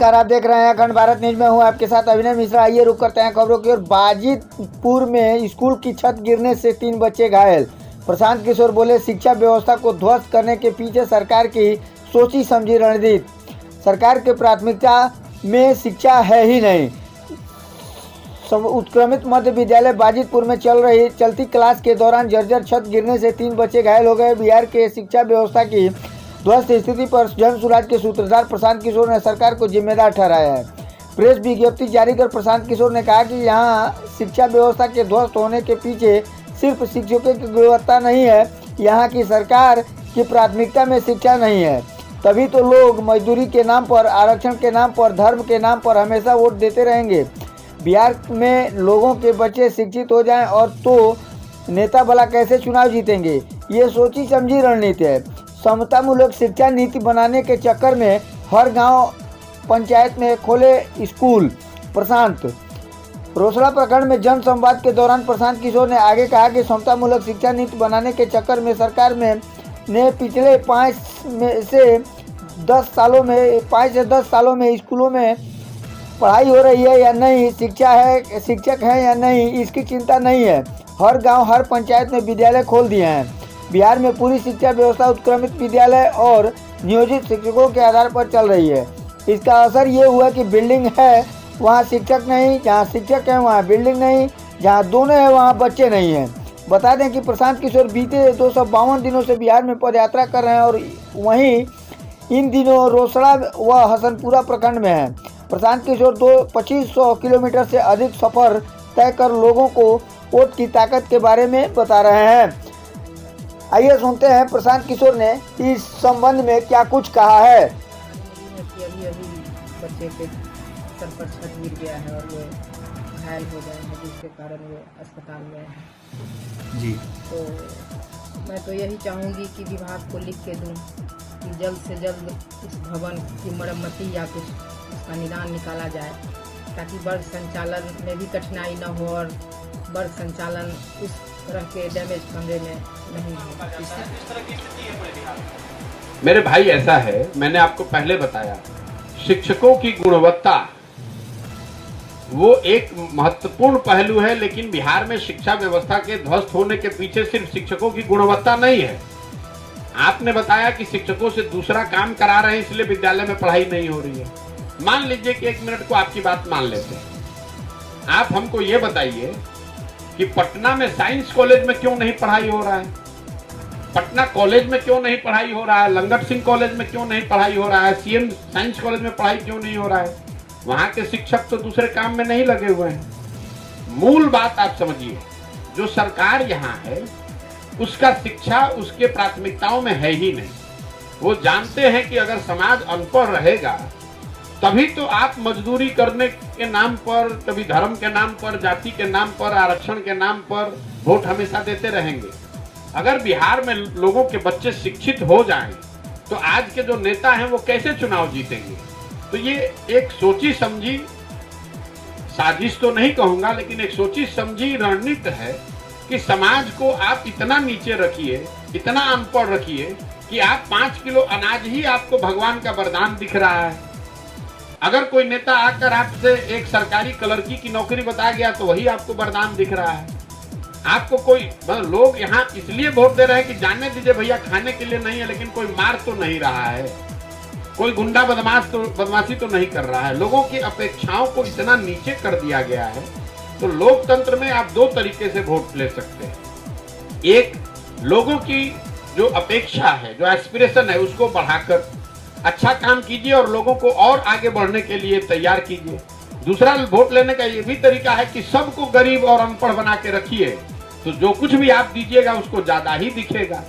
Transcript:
नमस्कार, आप देख रहे हैं अखंड भारत न्यूज में हूं आपके साथ अभिनव मिश्रा। आइए रुक करते हैं खबरों की ओर। बाजितपुर में स्कूल की छत गिरने से 3 बच्चे घायल। प्रशांत किशोर बोले, शिक्षा व्यवस्था को ध्वस्त करने के पीछे सरकार की सोची समझी रणनीति। सरकार की प्राथमिकता में शिक्षा है ही नहीं। उत्क्रमित मध्य विद्यालय बाजितपुर में चलती क्लास के दौरान जर्जर छत गिरने से 3 बच्चे घायल हो गए। बिहार के शिक्षा व्यवस्था की ध्वस्त स्थिति पर जन सुराज के सूत्रधार प्रशांत किशोर ने सरकार को जिम्मेदार ठहराया है। प्रेस विज्ञप्ति जारी कर प्रशांत किशोर ने कहा कि यहाँ शिक्षा व्यवस्था के ध्वस्त होने के पीछे सिर्फ शिक्षकों की गुणवत्ता नहीं है, यहाँ की सरकार की प्राथमिकता में शिक्षा नहीं है। तभी तो लोग मजदूरी के नाम पर, आरक्षण के नाम पर, धर्म के नाम पर हमेशा वोट देते रहेंगे। बिहार में लोगों के बच्चे शिक्षित हो जाएं और तो नेता भला कैसे चुनाव जीतेंगे। ये सोची समझी रणनीति है। समतामूलक शिक्षा नीति बनाने के चक्कर में हर गांव पंचायत में खोले स्कूल। प्रशांत रोसड़ा प्रखंड में जन संवाद के दौरान प्रशांत किशोर ने आगे कहा कि समतामूलक शिक्षा नीति बनाने के चक्कर में सरकार ने पिछले 5 से 10 सालों में स्कूलों में पढ़ाई हो रही है या नहीं, शिक्षक है या नहीं, इसकी चिंता नहीं है। हर गांव, हर पंचायत में विद्यालय खोल दिए हैं। बिहार में पूरी शिक्षा व्यवस्था उत्क्रमित विद्यालय और नियोजित शिक्षकों के आधार पर चल रही है। इसका असर ये हुआ कि बिल्डिंग है वहाँ शिक्षक नहीं, जहाँ शिक्षक है वहाँ बिल्डिंग नहीं, जहाँ दोनों है वहाँ बच्चे नहीं हैं। बता दें कि प्रशांत किशोर बीते 252 दिनों से बिहार में पदयात्रा कर रहे हैं और वहीं इन दिनों रोसड़ा व हसनपुरा प्रखंड में हैं। प्रशांत किशोर 2500 किलोमीटर से अधिक सफर तय कर लोगों को वोट की ताकत के बारे में बता रहे हैं। आइए सुनते हैं प्रशांत किशोर ने इस संबंध में क्या कुछ कहा है। अभी बच्चे के सर पर छत गिर गया है और वो घायल हो गए हैं, जिसके कारण वो अस्पताल में है जी। तो मैं तो यही चाहूँगी कि विभाग को लिख के दूँ कि जल्द से जल्द इस भवन की मरम्मती या कुछ उसका निदान निकाला जाए, ताकि वर्ग संचालन में भी कठिनाई न हो और वर्ग संचालन उस तरह के डैमेज कमरे में नहीं हो। मेरे भाई, ऐसा है, मैंने आपको पहले बताया, शिक्षकों की गुणवत्ता वो एक महत्वपूर्ण पहलू है, लेकिन बिहार में शिक्षा व्यवस्था के ध्वस्त होने के पीछे सिर्फ शिक्षकों की गुणवत्ता नहीं है। आपने बताया कि शिक्षकों से दूसरा काम करा रहे हैं, इसलिए विद्यालय में पढ़ाई नहीं हो रही है। मान लीजिए कि 1 मिनट को आपकी बात मान लेते हैं। आप हमको ये बताइए कि पटना में साइंस कॉलेज में क्यों नहीं पढ़ाई हो रहा है, पटना कॉलेज में क्यों नहीं पढ़ाई हो रहा है, लंगट सिंह कॉलेज में क्यों नहीं पढ़ाई हो रहा है, सीएम साइंस कॉलेज में पढ़ाई क्यों नहीं हो रहा है। वहां के शिक्षक तो दूसरे काम में नहीं लगे हुए हैं। मूल बात आप समझिए, जो सरकार यहाँ है उसका शिक्षा उसके प्राथमिकताओं में है ही नहीं। वो जानते हैं कि अगर समाज अनपढ़ रहेगा तभी तो आप मजदूरी करने के नाम पर, कभी धर्म के नाम पर, जाति के नाम पर, आरक्षण के नाम पर वोट हमेशा देते रहेंगे। अगर बिहार में लोगों के बच्चे शिक्षित हो जाएं तो आज के जो नेता हैं वो कैसे चुनाव जीतेंगे। तो ये एक सोची समझी साजिश तो नहीं कहूंगा, लेकिन एक सोची समझी रणनीति है कि समाज को आप इतना नीचे रखिए, इतना अनपढ़ रखिए कि आप 5 किलो अनाज ही आपको भगवान का वरदान दिख रहा है। अगर कोई नेता आकर आपसे एक सरकारी क्लर्की की नौकरी बता गया तो वही आपको वरदान दिख रहा है। आपको कोई लोग यहाँ इसलिए वोट दे रहे हैं कि जानने दीजिए भैया, खाने के लिए नहीं है, लेकिन कोई मार तो नहीं रहा है, कोई गुंडा बदमाशी तो नहीं कर रहा है। लोगों की अपेक्षाओं को इतना नीचे कर दिया गया है। तो लोकतंत्र में आप 2 तरीके से वोट ले सकते हैं। एक, लोगों की जो अपेक्षा है, जो एस्पिरेशन है, उसको बढ़ाकर अच्छा काम कीजिए और लोगों को और आगे बढ़ने के लिए तैयार कीजिए। दूसरा, वोट लेने का ये भी तरीका है कि सबको गरीब और अनपढ़ बना के रखिए, तो जो कुछ भी आप दीजिएगा उसको ज्यादा ही दिखेगा।